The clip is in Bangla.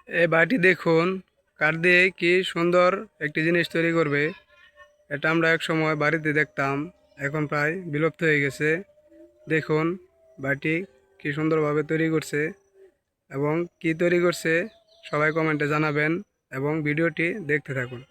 এই বাড়িটি দেখুন কাঠ দিয়ে কি সুন্দর একটি জিনিস তৈরি করবে। এটা আমরা এক সময় বাড়িতে দেখতাম, এখন প্রায় বিলুপ্ত হয়ে গেছে। দেখুন বাড়িটি কি সুন্দরভাবে তৈরি করছে এবং কি তৈরি করছে সবাই কমেন্টে জানাবেন এবং ভিডিওটি দেখতে থাকুন।